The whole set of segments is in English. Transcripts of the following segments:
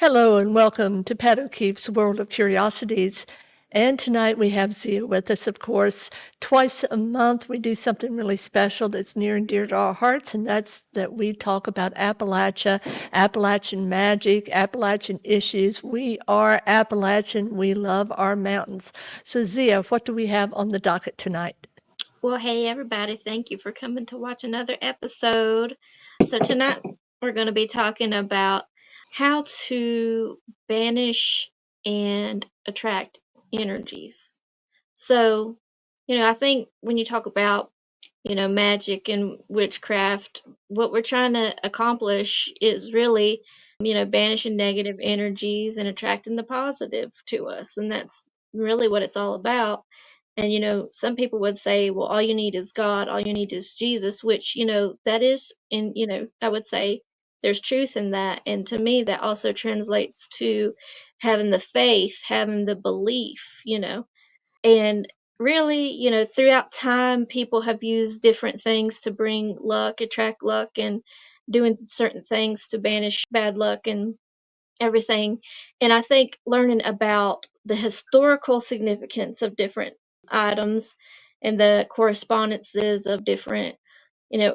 Hello and welcome to Pat O'Keefe's World of Curiosities. And tonight we have Zeea with us, of course. Twice a month we do something really special that's near and dear to our hearts, and that's that we talk about Appalachia, Appalachian magic, Appalachian issues. We are Appalachian. We love our mountains. So Zeea, what do we have on the docket tonight? Well, hey everybody, thank you for coming to watch another episode. So, tonight we're going to be talking about how to banish and attract energies. So, I think when you talk about, magic and witchcraft, what we're trying to accomplish is really, banishing negative energies and attracting the positive to us. And that's really what it's all about. And, some people would say, well, all you need is God, all you need is Jesus, which, that is, and, I would say there's truth in that. And to me, that also translates to having the faith, having the belief, and really, throughout time, people have used different things to bring luck, attract luck, and doing certain things to banish bad luck and everything. And I think learning about the historical significance of different items and the correspondences of different,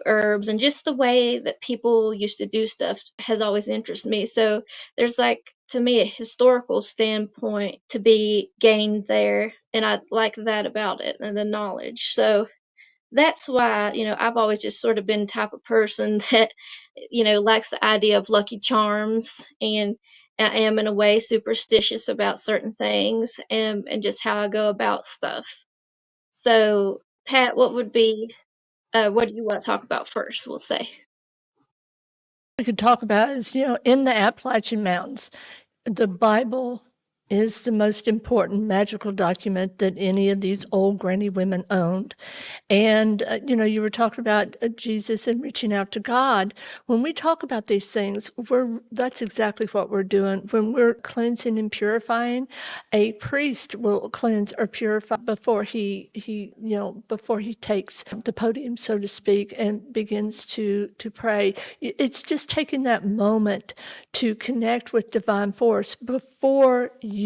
herbs and just the way that people used to do stuff has always interested me. So there's like, to me, a historical standpoint to be gained there. And I like that about it and the knowledge. So that's why, I've always just sort of been the type of person that, likes the idea of lucky charms, and I am in a way superstitious about certain things and just how I go about stuff. So, Pat, what do you want to talk about first? We'll say. We could talk about is, in the Appalachian Mountains, the Bible is the most important magical document that any of these old granny women owned. And, you were talking about Jesus and reaching out to God. When we talk about these things, that's exactly what we're doing. When we're cleansing and purifying, a priest will cleanse or purify before he takes the podium, so to speak, and begins to pray. It's just taking that moment to connect with divine force before you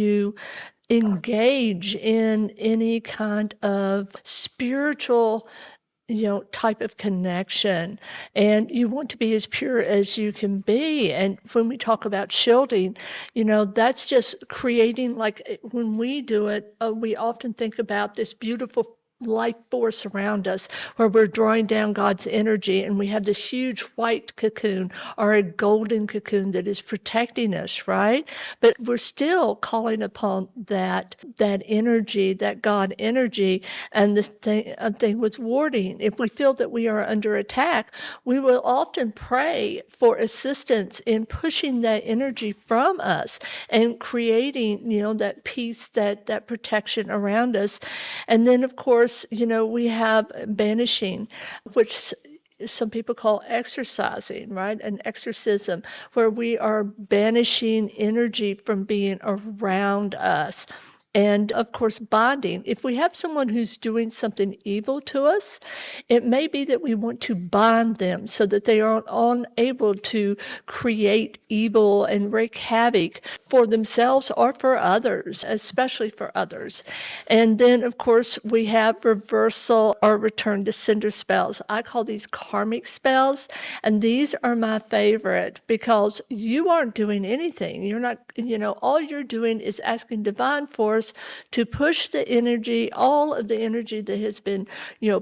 engage in any kind of spiritual type of connection, and you want to be as pure as you can be. And when we talk about shielding, that's just creating, like when we do it, we often think about this beautiful life force around us where we're drawing down God's energy, and we have this huge white cocoon or a golden cocoon that is protecting us, right? But we're still calling upon that energy, that God energy. And this thing with warding, if we feel that we are under attack, we will often pray for assistance in pushing that energy from us and creating, that peace, that protection around us. And then, of course, we have banishing, which some people call exorcising, right? An exorcism, where we are banishing energy from being around us. And of course, bonding. If we have someone who's doing something evil to us, it may be that we want to bond them so that they are unable to create evil and wreak havoc for themselves or for others, especially for others. And then, of course, we have reversal or return to sender spells. I call these karmic spells, and these are my favorite because you aren't doing anything. You're not, all you're doing is asking divine force to push the energy, all of the energy that has been,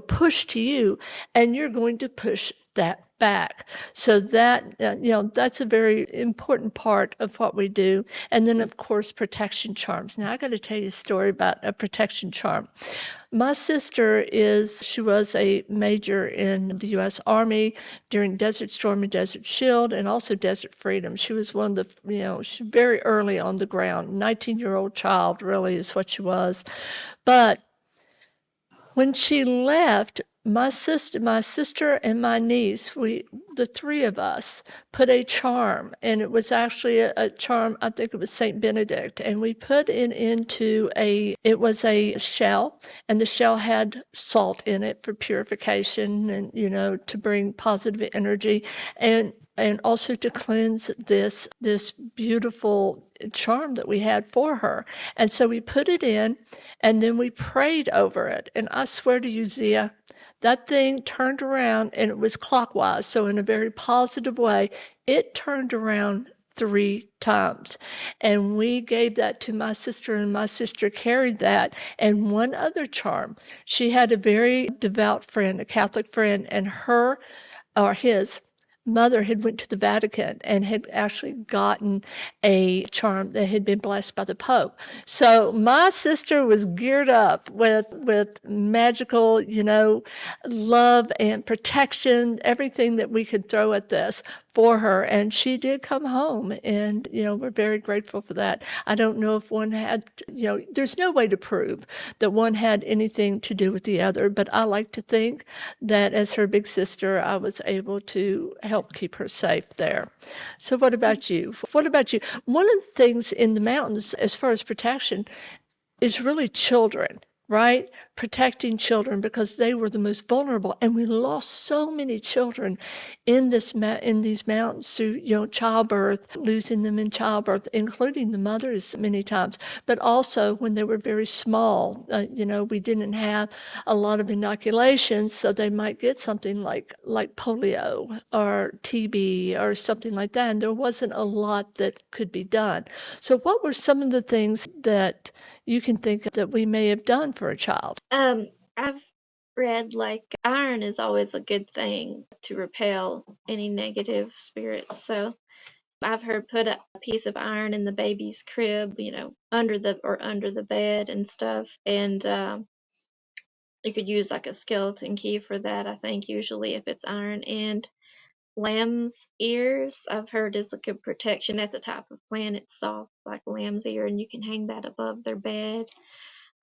pushed to you, and you're going to push that back. So that's a very important part of what we do. And then, of course, protection charms. Now, I got to tell you a story about a protection charm. My sister she was a major in the U.S. Army during Desert Storm and Desert Shield, and also Desert Freedom. She was one of the, she very early on the ground, 19-year-old child really is what she was. But when she left, my sister and my niece, the three of us, put a charm, and it was actually a charm, I think it was Saint Benedict, and we put it into it was a shell, and the shell had salt in it for purification and, to bring positive energy. And and also to cleanse this beautiful charm that we had for her. And so we put it in, and then we prayed over it. And I swear to you, Zia, that thing turned around, and it was clockwise, so in a very positive way. It turned around 3 times. And we gave that to my sister, and my sister carried that. And one other charm. She had a very devout friend, a Catholic friend, and her or his mother had went to the Vatican and had actually gotten a charm that had been blessed by the Pope. So my sister was geared up with magical, love and protection, everything that we could throw at this for her. And she did come home, and we're very grateful for that. I don't know if one had, there's no way to prove that one had anything to do with the other, but I like to think that as her big sister, I was able to help keep her safe there. So, what about you? What about you? One of the things in the mountains, as far as protection, is really children, right? Protecting children because they were the most vulnerable, and we lost so many children in these mountains through childbirth, losing them in childbirth, including the mothers many times, but also when they were very small. We didn't have a lot of inoculations, so they might get something like polio or TB or something like that, and there wasn't a lot that could be done. So, what were some of the things that you can think that we may have done for a child? I've read like iron is always a good thing to repel any negative spirits. So I've heard put a piece of iron in the baby's crib, under the bed and stuff, and you could use like a skeleton key for that. I think usually if it's iron, and lamb's ears I've heard is a good protection. That's a type of plant. It's soft like lamb's ear, and you can hang that above their bed.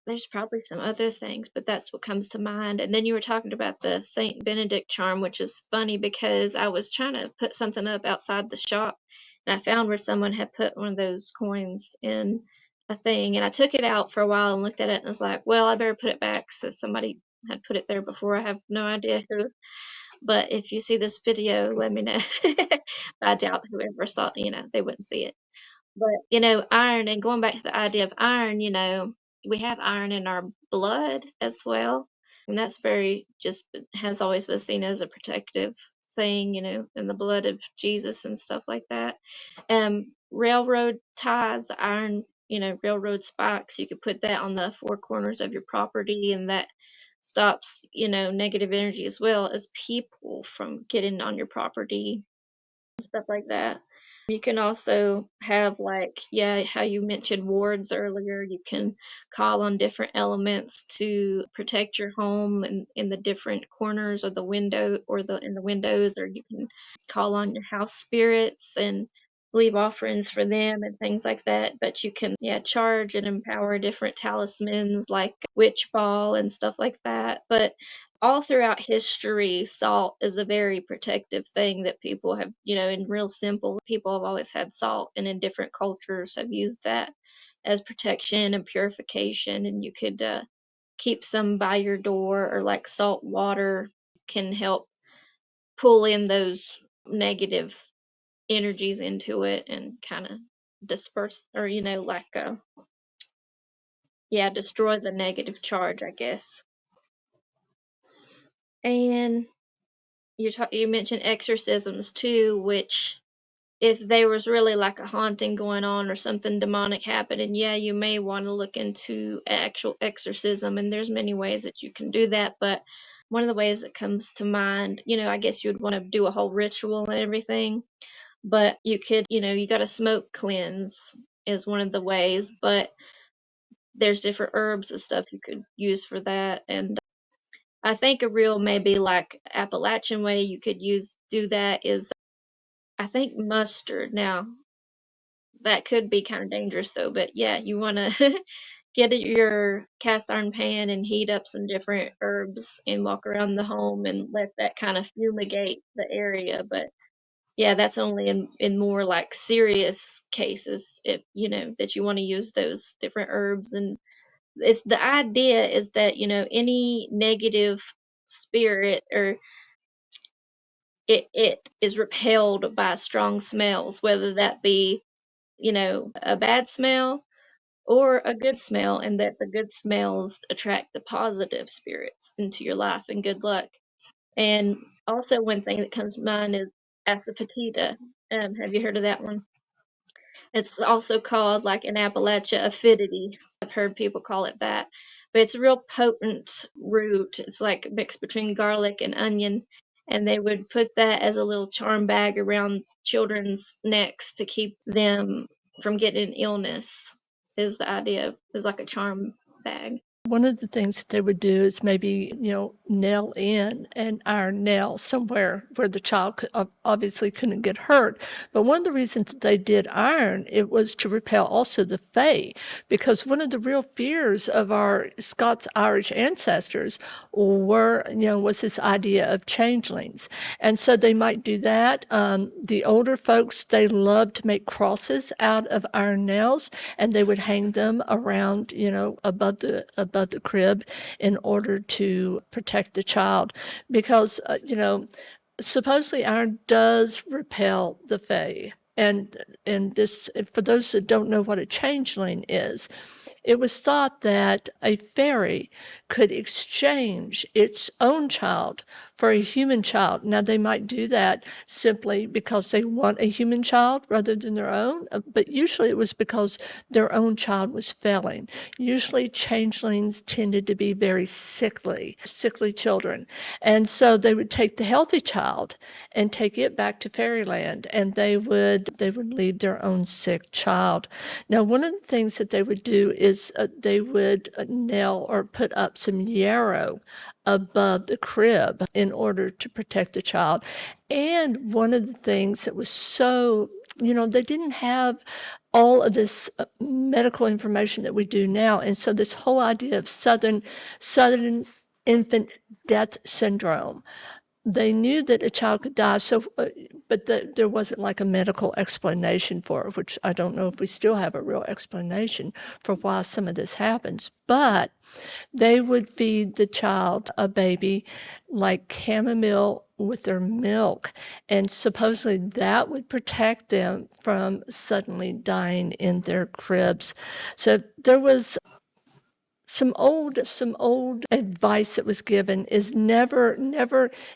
There's probably some other things, but that's what comes to mind. And then you were talking about the Saint Benedict charm, which is funny because I was trying to put something up outside the shop, and I found where someone had put one of those coins in a thing, and I took it out for a while and looked at it and was like, well, I better put it back since somebody had put it there before. I have no idea who, but if you see this video, let me know. I doubt whoever saw it, they wouldn't see it. But, iron, and going back to the idea of iron, we have iron in our blood as well. And that's very just has always been seen as a protective thing, in the blood of Jesus and stuff like that. Railroad ties, iron, railroad spikes, you could put that on the four corners of your property, and that stops, negative energy as well as people from getting on your property, stuff like that. You can also have like, yeah, how you mentioned wards earlier. You can call on different elements to protect your home and in the different corners of the window or the in the windows, or you can call on your house spirits and leave offerings for them and things like that. But you can, yeah, charge and empower different talismans like witch ball and stuff like that. But all throughout history, salt is a very protective thing that people have, in real simple, people have always had salt, and in different cultures have used that as protection and purification. And you could keep some by your door, or like salt water can help pull in those negative energies into it and kind of disperse, or, yeah, destroy the negative charge, I guess. And you mentioned exorcisms too, which if there was really like a haunting going on or something demonic happening, yeah, you may want to look into actual exorcism, and there's many ways that you can do that. But one of the ways that comes to mind, I guess you would want to do a whole ritual and everything, but you could, you got to smoke cleanse is one of the ways, but there's different herbs and stuff you could use for that. And I think a real maybe like Appalachian way you could do that is, I think, mustard. Now that could be kind of dangerous though, but yeah, you want to get your cast iron pan and heat up some different herbs and walk around the home and let that kind of fumigate the area. But yeah, that's only in more like serious cases, if that you want to use those different herbs. And it's the idea is that any negative spirit or it is repelled by strong smells, whether that be, a bad smell or a good smell, and that the good smells attract the positive spirits into your life and good luck. And also, one thing that comes to mind is asafoetida. Have you heard of that one? It's also called, like in Appalachia, aphidity. I've heard people call it that. But it's a real potent root. It's like a mix between garlic and onion. And they would put that as a little charm bag around children's necks to keep them from getting an illness, is the idea. It's like a charm bag. One of the things that they would do is maybe, nail in an iron nail somewhere where the child obviously couldn't get hurt. But one of the reasons that they did iron, it was to repel also the Fae, because one of the real fears of our Scots-Irish ancestors was this idea of changelings. And so they might do that. The older folks, they loved to make crosses out of iron nails, and they would hang them around, above the crib in order to protect the child, because supposedly iron does repel the Fae. And this, for those that don't know what a changeling is, it was thought that a fairy could exchange its own child for a human child. Now, they might do that simply because they want a human child rather than their own, but usually it was because their own child was failing. Usually, changelings tended to be very sickly children. And so they would take the healthy child and take it back to fairyland, and they would leave their own sick child. Now, one of the things that they would do is they would nail or put up some yarrow above the crib in order to protect the child. And one of the things that was so, they didn't have all of this medical information that we do now. And so this whole idea of southern infant death syndrome, they knew that a child could die, but there wasn't like a medical explanation for it, which I don't know if we still have a real explanation for why some of this happens. But they would feed the child, a baby, like chamomile with their milk, and supposedly that would protect them from suddenly dying in their cribs. So there was some old advice that was given is never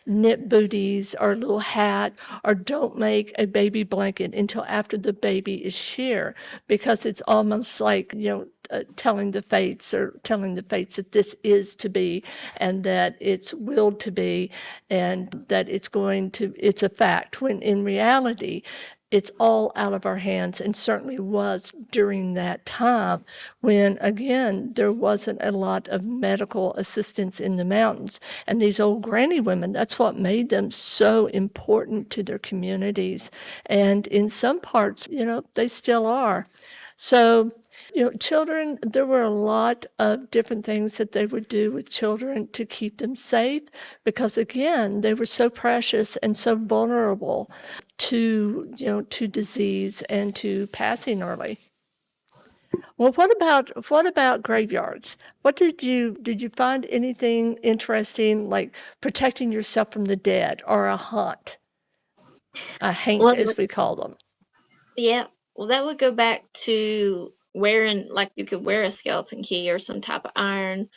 knit booties or a little hat, or don't make a baby blanket until after the baby is sheer, because it's almost like, telling the fates that this is to be, and that it's willed to be, and that it's a fact, when in reality it's all out of our hands, and certainly was during that time when, again, there wasn't a lot of medical assistance in the mountains. And these old granny women, that's what made them so important to their communities. And in some parts, they still are. So, children, there were a lot of different things that they would do with children to keep them safe, because again, they were so precious and so vulnerable to disease and to passing early. Well, what about graveyards? Did you find anything interesting, like protecting yourself from the dead, or a haint Well, as we call them? yeah. Well, that would go back to wearing, like, you could wear a skeleton key or some type of iron.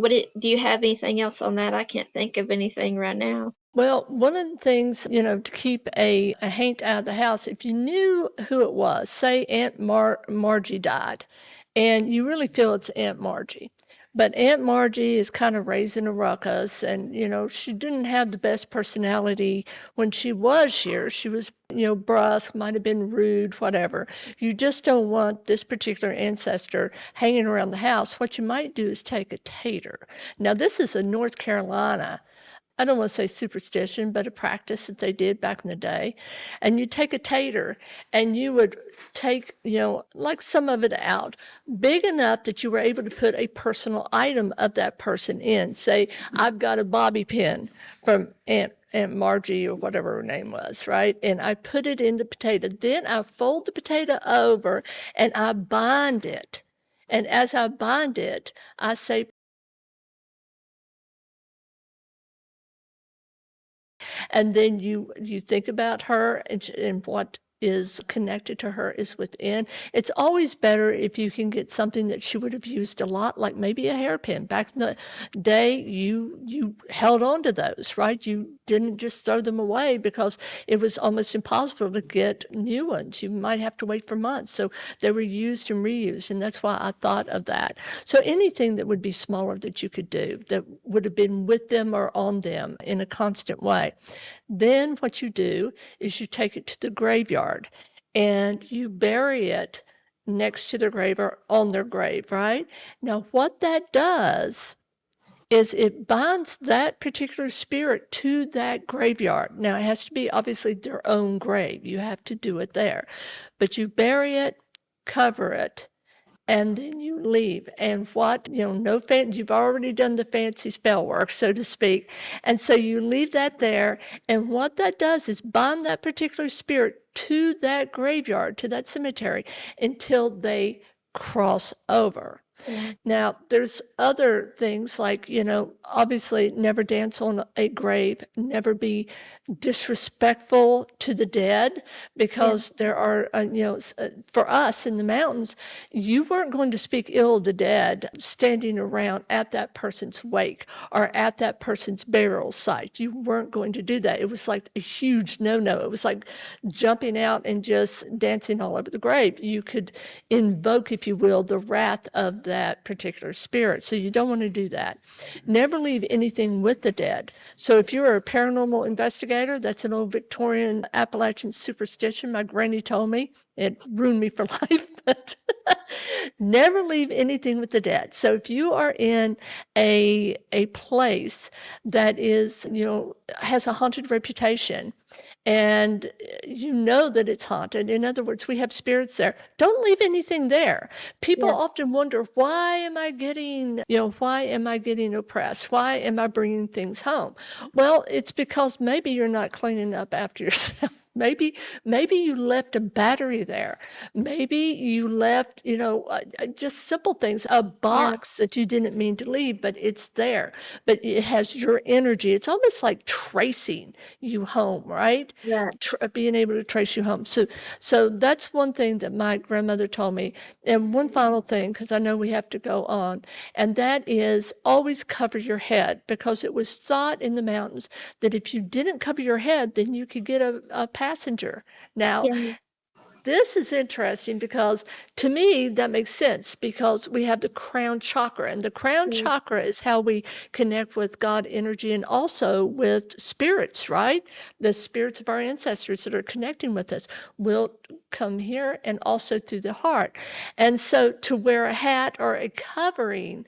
Do you have anything else on that? I can't think of anything right now. Well, one of the things, to keep a haint out of the house, if you knew who it was, say Margie died, and you really feel it's Aunt Margie. But Aunt Margie is kind of raising a ruckus, and, she didn't have the best personality when she was here. She was, brusque, might have been rude, whatever. You just don't want this particular ancestor hanging around the house. What you might do is take a tater. Now, this is in North Carolina. I don't want to say superstition, but a practice that they did back in the day. And you take a tater, and you would take, like some of it out, big enough that you were able to put a personal item of that person in. Say, I've got a bobby pin from Aunt Margie, or whatever her name was, right? And I put it in the potato. Then I fold the potato over and I bind it. And as I bind it, I say, and then you think about her and what is connected to her is within. It's always better if you can get something that she would have used a lot, like maybe a hairpin. Back in the day, you held on to those, right? You didn't just throw them away because it was almost impossible to get new ones. You might have to wait for months. So they were used and reused, and that's why I thought of that. So anything that would be smaller that you could do that would have been with them or on them in a constant way. Then what you do is you take it to the graveyard and you bury it next to their grave or on their grave, right? Now, what that does is it binds that particular spirit to that graveyard. Now, it has to be obviously their own grave. You have to do it there. But you bury it, cover it, and then you leave. And what, no fancy, you've already done the fancy spell work, so to speak. And so you leave that there. And what that does is bind that particular spirit to that graveyard, to that cemetery, until they cross over. Yeah. Now, there's other things like, obviously never dance on a grave, never be disrespectful to the dead, Yeah. because there are, for us in the mountains, you weren't going to speak ill of the dead standing around at that person's wake or at that person's burial site. You weren't going to do that. It was like a huge no-no. It was like jumping out and just dancing all over the grave. You could invoke, if you will, the wrath of that particular spirit. So you don't want to do that. Never leave anything with the dead. So if you're a paranormal investigator, that's an old Victorian Appalachian superstition. My granny told me. It ruined me for life, but never leave anything with the dead. So if you are in a place that is, has a haunted reputation, and you know that it's haunted. In other words, we have spirits there. Don't leave anything there. People Yeah. often wonder, why am I getting oppressed? Why am I bringing things home? Well, it's because maybe you're not cleaning up after yourself. Maybe you left a battery there. Maybe you left, just simple things, a Yeah. box that you didn't mean to leave, but it's there. But it has your energy. It's almost like tracing you home, right? Right. Being able to trace you home. So that's one thing that my grandmother told me. And one final thing, because I know we have to go on, and that is always cover your head, because it was thought in the mountains that if you didn't cover your head, then you could get a passenger. Now, Yeah. this is interesting because to me that makes sense, because we have the crown chakra, and the crown Yeah. chakra is how we connect with God energy and also with spirits, right? The spirits of our ancestors that are connecting with us will come here, and also through the heart. And so to wear a hat or a covering,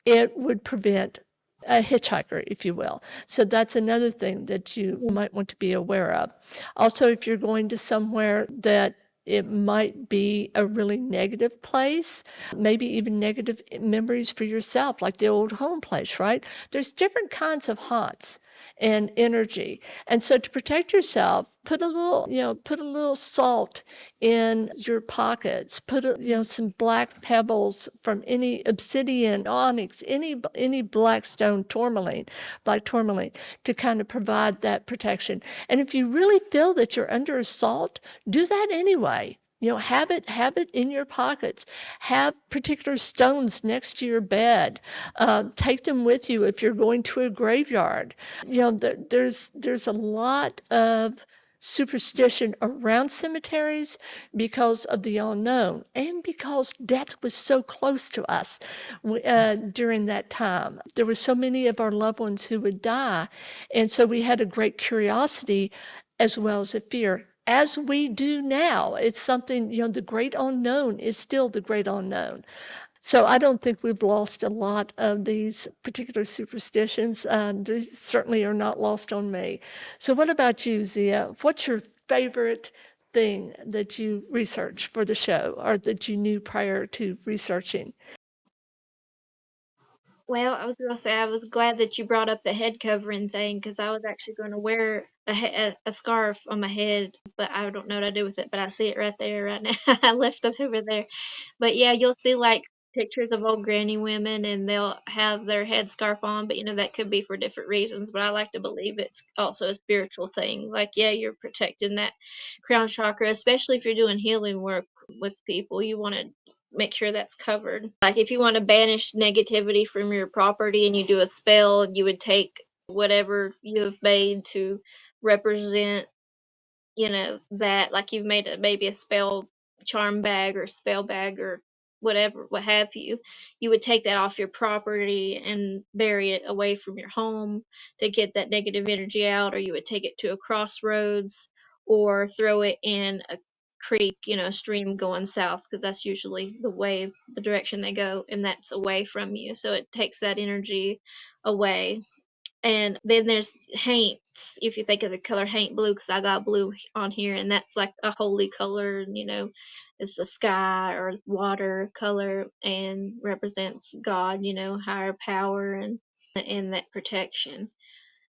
it would prevent a hitchhiker, if you will. So that's another thing that you Yeah. might want to be aware of. Also, if you're going to somewhere that it might be a really negative place, maybe even negative memories for yourself, like the old home place, right? There's different kinds of haunts and energy. And so to protect yourself, put a little salt in your pockets. Put some black pebbles from any obsidian, onyx, any black stone, black tourmaline, to kind of provide that protection. And if you really feel that you're under assault, do that anyway. Have it in your pockets. Have particular stones next to your bed. Take them with you if you're going to a graveyard. There's a lot of superstition around cemeteries because of the unknown, and because death was so close to us during that time. There were so many of our loved ones who would die, and so we had a great curiosity as well as a fear, as we do now. It's something, the great unknown is still the great unknown. So I don't think we've lost a lot of these particular superstitions. They certainly are not lost on me. So what about you, Zia? What's your favorite thing that you researched for the show, or that you knew prior to researching? Well, I was gonna say I was glad that you brought up the head covering thing, because I was actually going to wear a scarf on my head, but I don't know what to do with it. But I see it right there, right now. I left it over there. But yeah, you'll see like pictures of old granny women and they'll have their headscarf on, but that could be for different reasons. But I like to believe it's also a spiritual thing. Like, yeah, you're protecting that crown chakra, especially if you're doing healing work with people. You want to make sure that's covered. Like, if you want to banish negativity from your property and you do a spell, you would take whatever you have made to represent that, like you've made maybe a spell charm bag or spell bag or whatever, what have you. You would take that off your property and bury it away from your home to get that negative energy out, or you would take it to a crossroads or throw it in a creek, a stream going south, because that's usually the direction they go, and that's away from you. So it takes that energy away. And then there's haints, if you think of the color haint blue, because I got blue on here, and that's like a holy color, it's the sky or water color and represents God, higher power and that protection.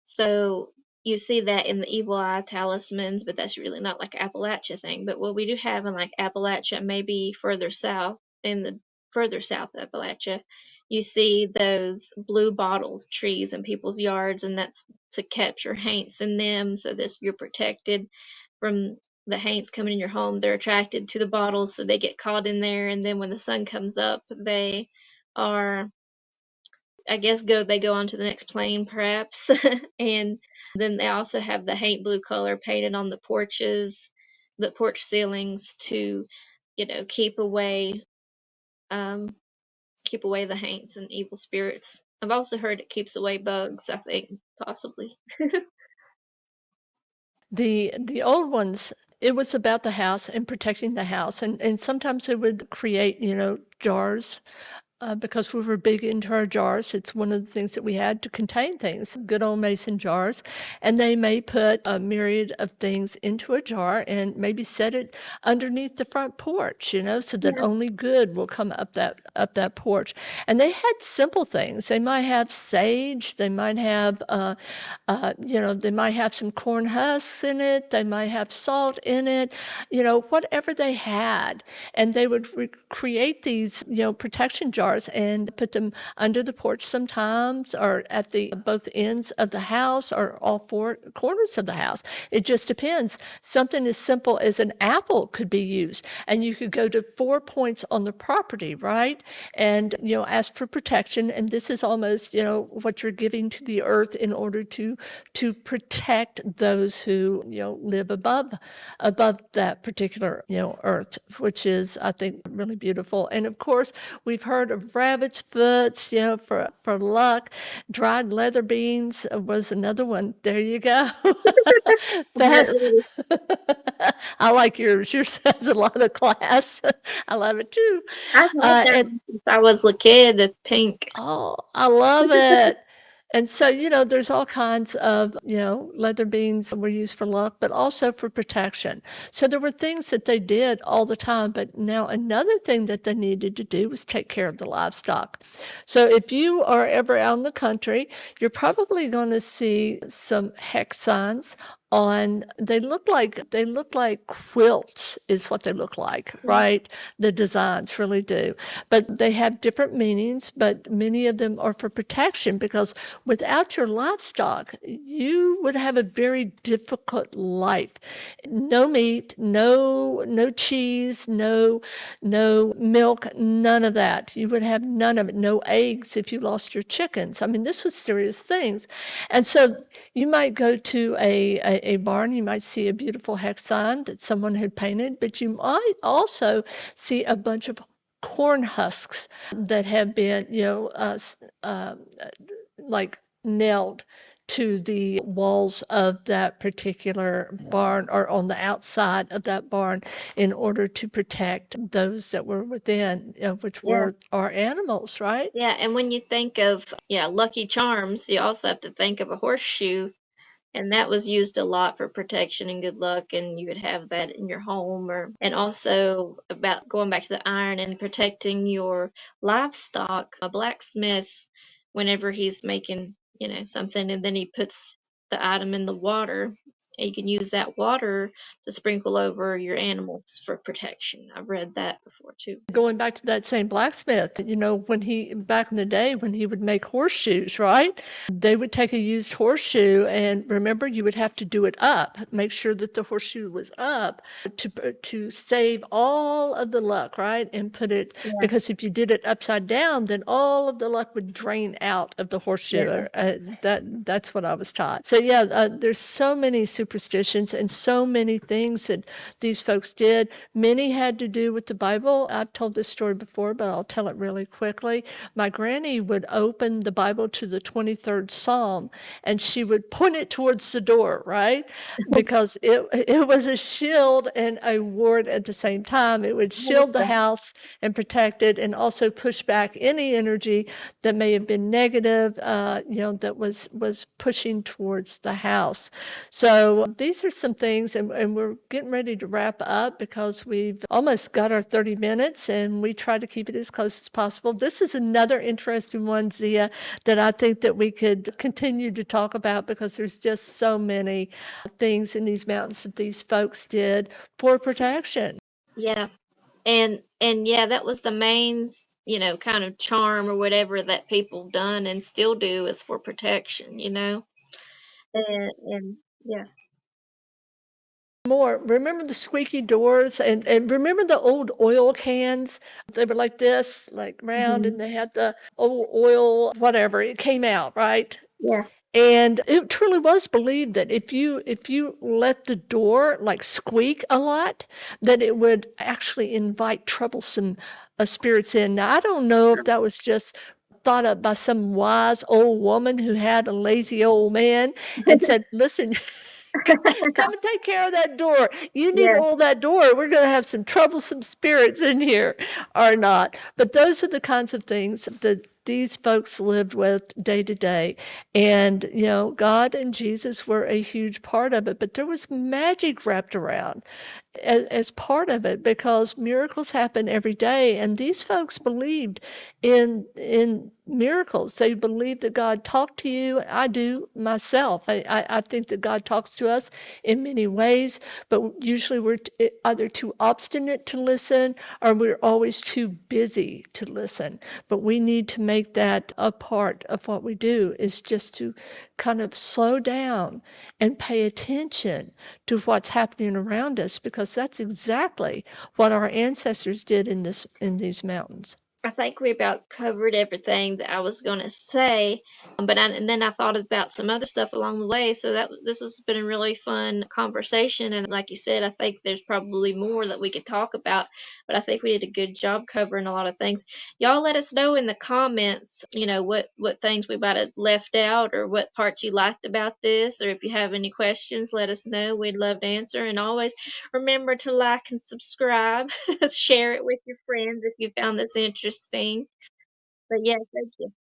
So you see that in the evil eye talismans, but that's really not like an Appalachia thing. But what we do have in like Appalachia, maybe further south, in the further south Appalachia, you see those blue bottles trees in people's yards, and that's to capture haints in them, so this you're protected from the haints coming in your home. They're attracted to the bottles, so they get caught in there, and then when the sun comes up, they are, I guess, they go on to the next plane, perhaps. And then they also have the haint blue color painted on the porches, the porch ceilings, to keep away um keep away the haints and evil spirits. I've also heard it keeps away bugs, I think, possibly. The old ones, it was about the house and protecting the house, and sometimes they would create, jars, because we were big into our jars. It's one of the things that we had to contain things, good old mason jars. And they may put a myriad of things into a jar and maybe set it underneath the front porch, so that Yeah, only good will come up that porch. And they had simple things. They might have sage. They might have, they might have some corn husks in it. They might have salt in it, whatever they had. And they would create these, protection jars and put them under the porch sometimes, or at the both ends of the house, or all four corners of the house. It just depends. Something as simple as an apple could be used, and you could go to 4 points on the property, right? And ask for protection. And this is almost, what you're giving to the earth in order to protect those who live above that particular earth, which is, I think, really beautiful. And of course, we've heard of rabbit's foots, for luck. Dried leather beans was another one. There you go. That definitely. I like yours. Yours has a lot of class. I love it too. I've had that And one since I was a kid, the pink. oh, I love it. And so, there's all kinds of, leather beans were used for luck, but also for protection. So there were things that they did all the time. But now another thing that they needed to do was take care of the livestock. So if you are ever out in the country, you're probably going to see some hex signs on, they look like quilts is what they look like, Yeah, right? The designs really do. But they have different meanings, but many of them are for protection, because without your livestock, you would have a very difficult life. No meat, no cheese, no milk, none of that. You would have none of it. No eggs if you lost your chickens. I mean, this was serious things. And so you might go to a barn, you might see a beautiful hex sign that someone had painted, but you might also see a bunch of corn husks that have been, like nailed to the walls of that particular barn, or on the outside of that barn, in order to protect those that were within, which yeah, were our animals, right? yeah. And when you think of, Lucky Charms, you also have to think of a horseshoe, and that was used a lot for protection and good luck, and you would have that in your home. Or and also, about going back to the iron and protecting your livestock. A blacksmith, whenever he's making something, and then he puts the item in the water, and you can use that water to sprinkle over your animals for protection. I've read that before too. Going back to that same blacksmith, when he, back in the day, when he would make horseshoes, right? They would take a used horseshoe, and remember, you would have to do it up, make sure that the horseshoe was up to save all of the luck, right? And put it, Yeah, because if you did it upside down, then all of the luck would drain out of the yeah, horseshoe. That's what I was taught. So yeah, there's so many superstitions and so many things that these folks did. Many had to do with the Bible. I've told this story before, but I'll tell it really quickly. My granny would open the Bible to the 23rd Psalm, and she would point it towards the door, right? Because it was a shield and a ward at the same time. It would shield the house and protect it, and also push back any energy that may have been negative, that was pushing towards the house. So these are some things, and we're getting ready to wrap up because we've almost got our 30 minutes, and we try to keep it as close as possible. This is another interesting one, Zeea, that I think that we could continue to talk about because there's just so many things in these mountains that these folks did for protection. yeah. And yeah, that was the main, kind of charm or whatever that people done and still do is for protection. And yeah. More. Remember the squeaky doors, and remember the old oil cans? They were like this, like round, Hmm. and they had the old oil, whatever. It came out, right? Yeah. And it truly was believed that if you let the door like squeak a lot, that it would actually invite troublesome spirits in. Now, I don't know if that was just thought up by some wise old woman who had a lazy old man and said, "Listen, come and take care of that door. You need Yeah. all that door. We're going to have some troublesome spirits in here," or not. But those are the kinds of things that these folks lived with day to day. And, God and Jesus were a huge part of it, but there was magic wrapped around as part of it because miracles happen every day, and these folks believed in miracles. They believed that God talked to you. I do myself. I think that God talks to us in many ways, but usually we're either too obstinate to listen or we're always too busy to listen. But we need to make that a part of what we do, is just to kind of slow down and pay attention to what's happening around us, because that's exactly what our ancestors did in these mountains. I think we about covered everything that I was going to say, and then I thought about some other stuff along the way. So this has been a really fun conversation, and like you said, I think there's probably more that we could talk about, but I think we did a good job covering a lot of things. Y'all let us know in the comments, what things we might have left out, or what parts you liked about this, or if you have any questions, let us know. We'd love to answer, and always remember to like and subscribe. Share it with your friends if you found this interesting. But yeah, thank you.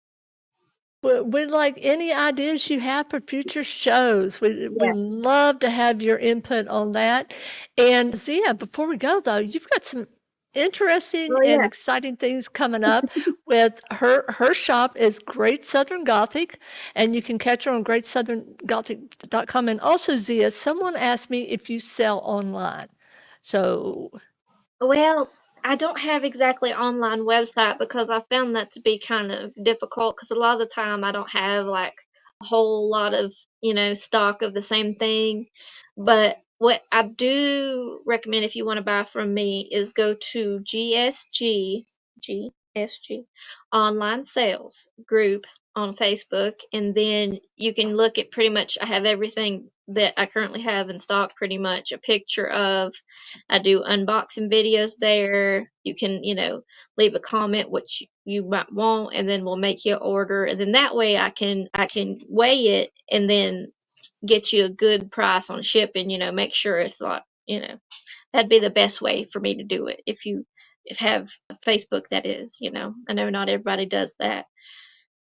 We'd like any ideas you have for future shows. We Yeah. love to have your input on that. And Zia, before we go though, you've got some interesting Oh and yeah. exciting things coming up with her shop is Great Southern Gothic, and you can catch her on greatsoutherngothic.com. And also, Zia, someone asked me if you sell online. So Well, I don't have exactly online website because I found that to be kind of difficult because a lot of the time I don't have like a whole lot of, stock of the same thing. But what I do recommend if you want to buy from me is go to GSG online sales group on Facebook, and then you can look at pretty much I have everything that I currently have in stock, pretty much a picture of. I do unboxing videos there. You can, leave a comment what you might want, and then we'll make you an order. And then that way I can weigh it and then get you a good price on shipping. Make sure it's not, that'd be the best way for me to do it. If have Facebook, that is. I know not everybody does that.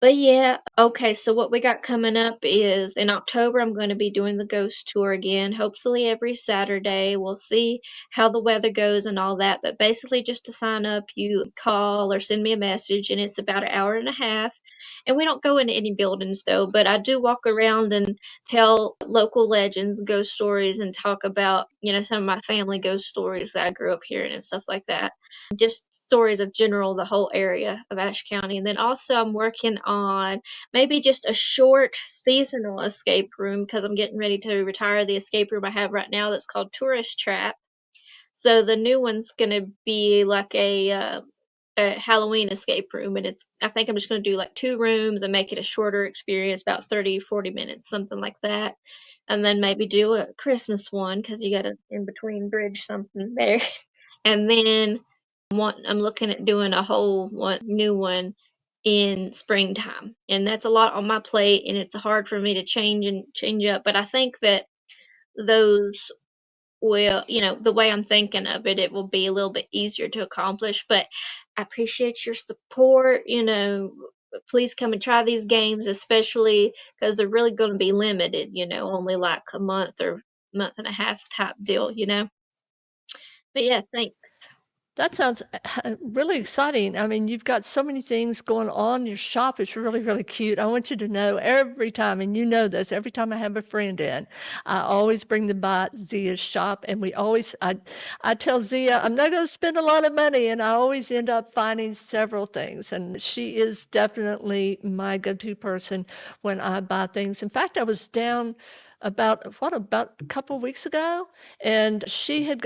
But yeah, okay, so what we got coming up is in October, I'm going to be doing the ghost tour again, hopefully every Saturday. We'll see how the weather goes and all that. But basically, just to sign up, you call or send me a message, and it's about an hour and a half. And we don't go into any buildings though, but I do walk around and tell local legends, ghost stories, and talk about, some of my family ghost stories that I grew up hearing and stuff like that, just stories of general the whole area of Ashe County. And then also I'm working on maybe just a short seasonal escape room because I'm getting ready to retire the escape room I have right now that's called Tourist Trap. So the new one's gonna be like a Halloween escape room, and I think I'm just gonna do like 2 rooms and make it a shorter experience, about 30-40 minutes, something like that. And then maybe do a Christmas one because you gotta in between bridge something there. And then I'm looking at doing a whole new one in springtime. And that's a lot on my plate, and it's hard for me to change up. But I think that those will, the way I'm thinking of it, it will be a little bit easier to accomplish. But I appreciate your support. Please come and try these games, especially because they're really going to be limited, only like a month or month and a half type deal. But yeah, thanks. That sounds really exciting. I mean, you've got so many things going on. Your shop is really, really cute. I want you to know every time, and you know this, every time I have a friend in, I always bring them by Zea's shop, and I tell Zea I'm not going to spend a lot of money, and I always end up finding several things. And she is definitely my go-to person when I buy things. In fact, I was down about a couple of weeks ago, and you'd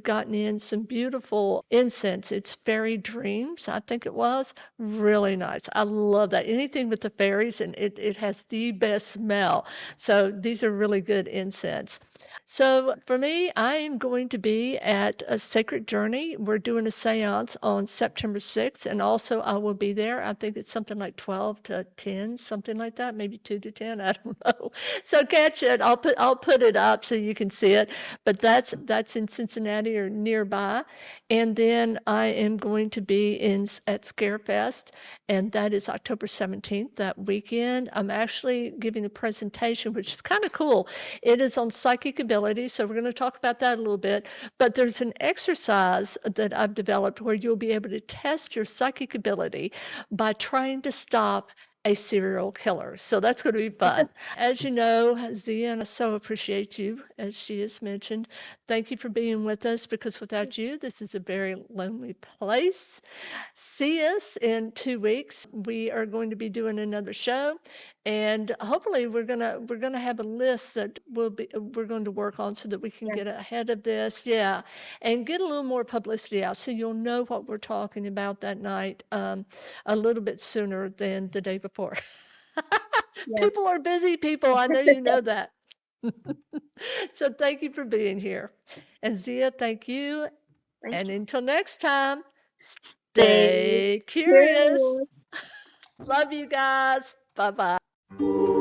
gotten in some beautiful incense. It's Fairy Dreams, I think it was. Really nice. I love that. Anything with the fairies, and it has the best smell. So these are really good incense. So for me, I am going to be at a Sacred Journey. We're doing a seance on September 6th, and also I will be there. I think it's something like 12 to 10, something like that, maybe 2 to 10. I don't know. So catch it. I'll put it up so you can see it. But that's in Cincinnati or nearby. And then I am going to be in at Scarefest, and that is October 17th, that weekend. I'm actually giving a presentation, which is kind of cool. It is on psychic ability, so we're going to talk about that a little bit. But there's an exercise that I've developed where you'll be able to test your psychic ability by trying to stop a serial killer. So that's going to be fun. As you know, Zia, and I so appreciate you, as she has mentioned. Thank you for being with us because without you, this is a very lonely place. See us in 2 weeks. We are going to be doing another show, and hopefully we're gonna have a list that we're going to work on so that we can Yeah, get ahead of this, yeah, and get a little more publicity out so you'll know what we're talking about that night a little bit sooner than the day before. yeah. People are busy people. I know you know that. So thank you for being here. And Zia, thank you. Thank And you. until next time, Stay stay curious. curious. Love you guys. Bye bye.